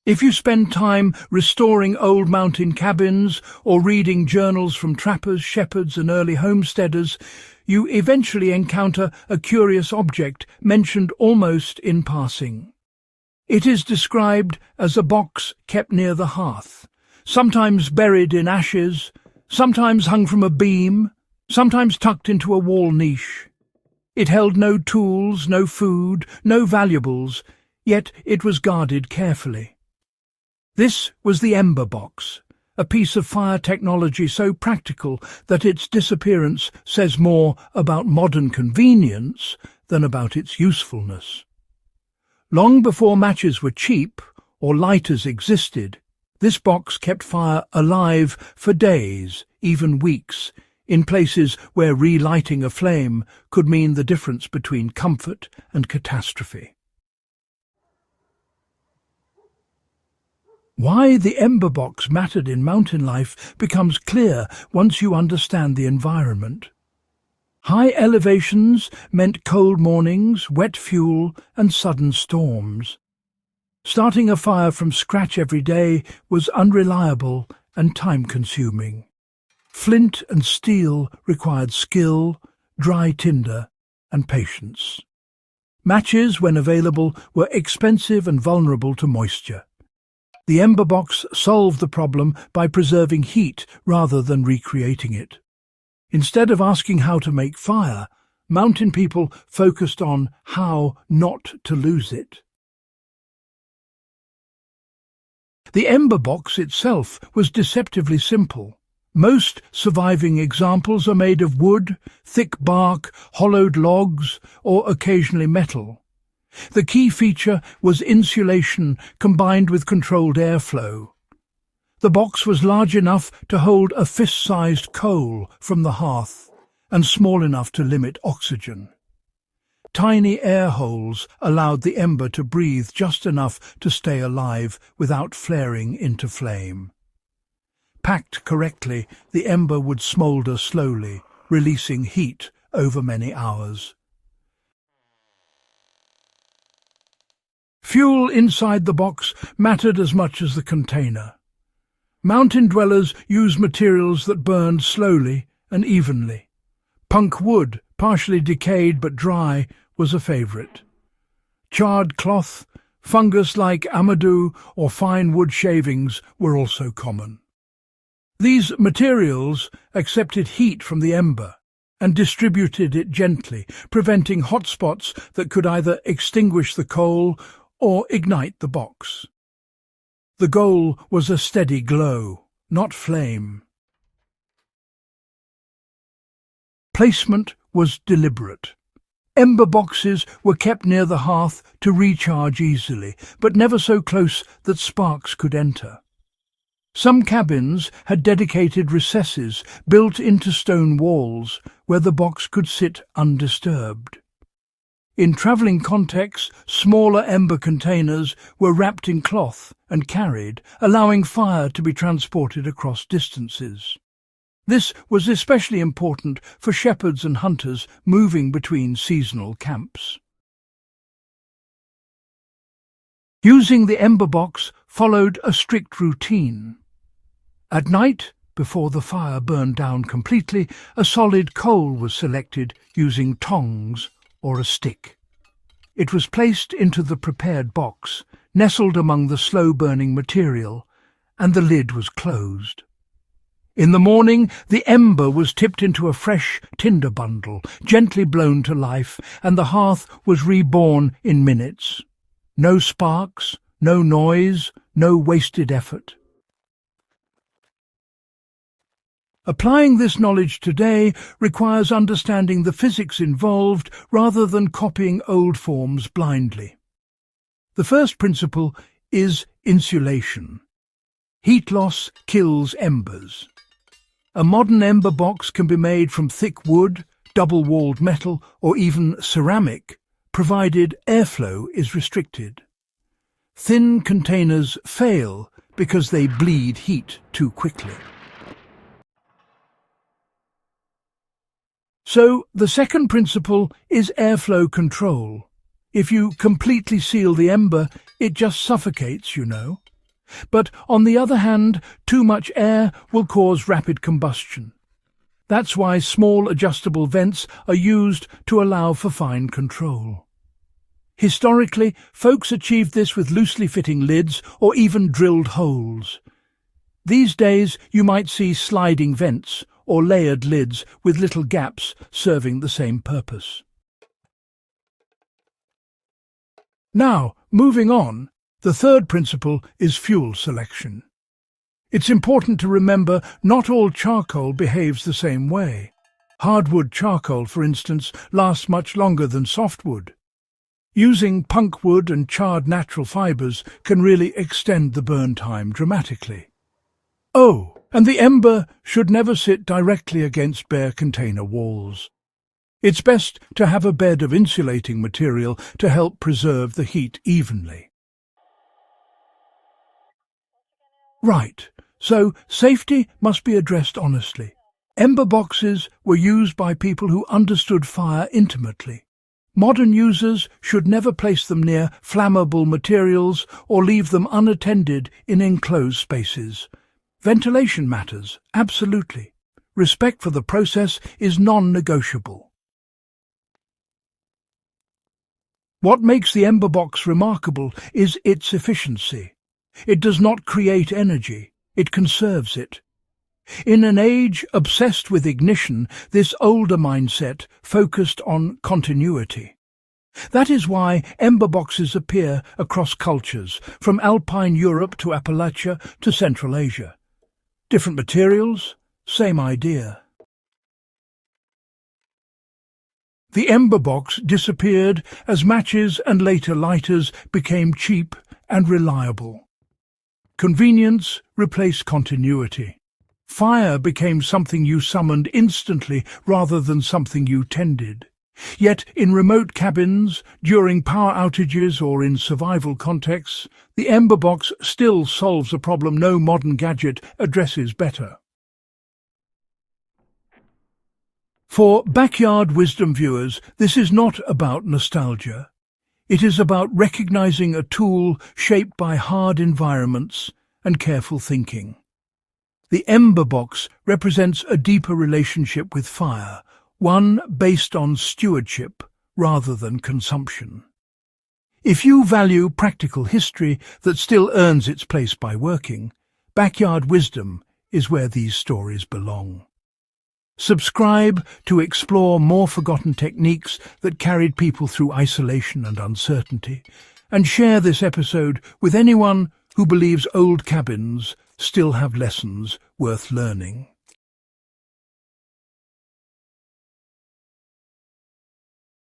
If you spend time restoring old mountain cabins or reading journals from trappers, shepherds and early homesteaders, you eventually encounter a curious object mentioned almost in passing. It is described as a box kept near the hearth, sometimes buried in ashes, sometimes hung from a beam, sometimes tucked into a wall niche. It held no tools, no food, no valuables, yet it was guarded carefully. This was the Ember box, a piece of fire technology so practical that its disappearance says more about modern convenience than about its usefulness. Long before matches were cheap or lighters existed, this box kept fire alive for days, even weeks, in places where relighting a flame could mean the difference between comfort and catastrophe. Why the Ember box mattered in mountain life becomes clear once you understand the environment. High elevations meant cold mornings, wet fuel, and sudden storms. Starting a fire from scratch every day was unreliable and time-consuming. Flint and steel required skill, dry tinder, and patience. Matches, when available, were expensive and vulnerable to moisture. The Ember box solved the problem by preserving heat rather than recreating it. Instead of asking how to make fire, mountain people focused on how not to lose it. The Ember box itself was deceptively simple. Most surviving examples are made of wood, thick bark, hollowed logs, or occasionally metal. The key feature was insulation combined with controlled airflow. The box was large enough to hold a fist-sized coal from the hearth and small enough to limit oxygen. Tiny air holes allowed the ember to breathe just enough to stay alive without flaring into flame. Packed correctly, the ember would smoulder slowly, releasing heat over many hours. Fuel inside the box mattered as much as the container. Mountain dwellers used materials that burned slowly and evenly. Punk wood, partially decayed but dry, was a favourite. Charred cloth, fungus like amadou, or fine wood shavings were also common. These materials accepted heat from the ember and distributed it gently, preventing hot spots that could either extinguish the coal or ignite the box. The goal was a steady glow, not flame. Placement was deliberate. Ember boxes were kept near the hearth to recharge easily, but never so close that sparks could enter. Some cabins had dedicated recesses built into stone walls where the box could sit undisturbed. In travelling contexts, smaller ember containers were wrapped in cloth and carried, allowing fire to be transported across distances. This was especially important for shepherds and hunters moving between seasonal camps. Using the ember box followed a strict routine. At night, before the fire burned down completely, a solid coal was selected using tongs or a stick. It was placed into the prepared box, nestled among the slow-burning material, and the lid was closed. In the morning, the ember was tipped into a fresh tinder bundle, gently blown to life, and the hearth was reborn in minutes. No sparks, no noise, no wasted effort. Applying this knowledge today requires understanding the physics involved rather than copying old forms blindly. The first principle is insulation. Heat loss kills embers. A modern ember box can be made from thick wood, double-walled metal, or even ceramic, provided airflow is restricted. Thin containers fail because they bleed heat too quickly. So, the second principle is airflow control. If you completely seal the ember, it just suffocates, you know. But on the other hand, too much air will cause rapid combustion. That's why small adjustable vents are used to allow for fine control. Historically, folks achieved this with loosely fitting lids or even drilled holes. These days you might see sliding vents or layered lids with little gaps serving the same purpose. Now, moving on, the third principle is fuel selection. It's important to remember not all charcoal behaves the same way. Hardwood charcoal, for instance, lasts much longer than softwood. Using punk wood and charred natural fibres can really extend the burn time dramatically. Oh, and the ember should never sit directly against bare container walls. It's best to have a bed of insulating material to help preserve the heat evenly. Right, so safety must be addressed honestly. Ember boxes were used by people who understood fire intimately. Modern users should never place them near flammable materials or leave them unattended in enclosed spaces. Ventilation matters, absolutely. Respect for the process is non-negotiable. What makes the Ember box remarkable is its efficiency. It does not create energy, it conserves it. In an age obsessed with ignition, this older mindset focused on continuity. That is why ember boxes appear across cultures, from Alpine Europe to Appalachia to Central Asia. Different materials, same idea. The ember box disappeared as matches and later lighters became cheap and reliable. Convenience replaced continuity. Fire became something you summoned instantly rather than something you tended. Yet in remote cabins, during power outages or in survival contexts, the ember box still solves a problem no modern gadget addresses better. For Backyard Wisdom viewers, this is not about nostalgia. It is about recognizing a tool shaped by hard environments and careful thinking. The ember box represents a deeper relationship with fire, one based on stewardship rather than consumption. If you value practical history that still earns its place by working, Backyard Wisdom is where these stories belong. Subscribe to explore more forgotten techniques that carried people through isolation and uncertainty, and share this episode with anyone who believes old cabins still have lessons worth learning.